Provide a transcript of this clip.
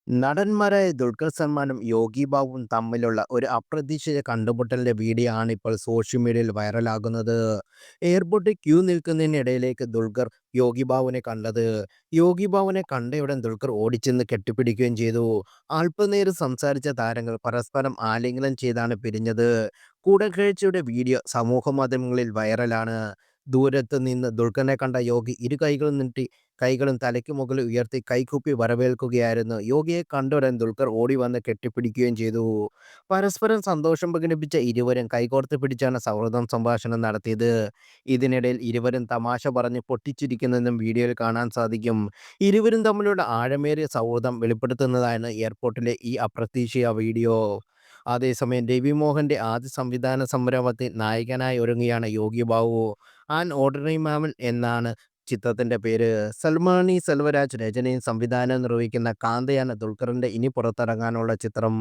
നടന്മാരായ ദുൽഖർ സൽമാനും യോഗി ബാബുവും തമ്മിലുള്ള ഒരു അപ്രതീക്ഷിത കണ്ടുമുട്ടലിന്റെ വീഡിയോ ആണ് ഇപ്പോൾ സോഷ്യൽ മീഡിയയിൽ വൈറലാകുന്നത്. എയർപോർട്ടിൽ ക്യൂ നിൽക്കുന്നതിനിടയിലേക്ക് ദുൽഖർ യോഗി ബാബുവിനെ കണ്ടത്. യോഗി ബാബുവിനെ കണ്ടയുടൻ ദുൽഖർ ഓടിച്ചെന്ന് കെട്ടിപ്പിടിക്കുകയും ചെയ്തു. അല്പനേരം സംസാരിച്ച താരങ്ങൾ പരസ്പരം ആലിംഗനം ചെയ്താണ് പിരിഞ്ഞത്. കൂടിക്കാഴ്ചയുടെ വീഡിയോ സമൂഹ മാധ്യമങ്ങളിൽ വൈറലാണ്. ദൂരത്ത് നിന്ന് ദുൽഖറിനെ കണ്ട യോഗി ഇരു കൈകളും നീട്ടി കൈകളും തലയ്ക്ക് മുകളിൽ ഉയർത്തി കൈകൂപ്പി വരവേൽക്കുകയായിരുന്നു. യോഗിയെ കണ്ടുടൻ ദുൽഖർ ഓടി വന്ന് കെട്ടിപ്പിടിക്കുകയും ചെയ്തു. പരസ്പരം സന്തോഷം പ്രകടിപ്പിച്ച ഇരുവരും കൈകോർത്ത് പിടിച്ചാണ് സൗഹൃദം സംഭാഷണം നടത്തിയത്. ഇതിനിടയിൽ ഇരുവരും തമാശ പറഞ്ഞ് പൊട്ടിച്ചിരിക്കുന്നതും വീഡിയോയിൽ കാണാൻ സാധിക്കും. ഇരുവരും തമ്മിലുള്ള ആഴമേറിയ സൗഹൃദം വെളിപ്പെടുത്തുന്നതാണ് എയർപോർട്ടിലെ ഈ അപ്രതീക്ഷിത വീഡിയോ. അതേസമയം രവി മോഹന്റെ ആദ്യ സംവിധാന സംരംഭത്തിൽ നായകനായി ഒരുങ്ങുകയാണ് യോഗി ബാബു. ആൻ ഓർഡിനറി മാമൻ എന്നാണ് ചിത്രത്തിന്റെ പേര്. സൽമാനി സെൽവരാജ് രചനയും സംവിധാനവും നിർവഹിക്കുന്ന കാന്തയാണ് ദുൽഖറിന്റെ ഇനി പുറത്തിറങ്ങാനുള്ള ചിത്രം.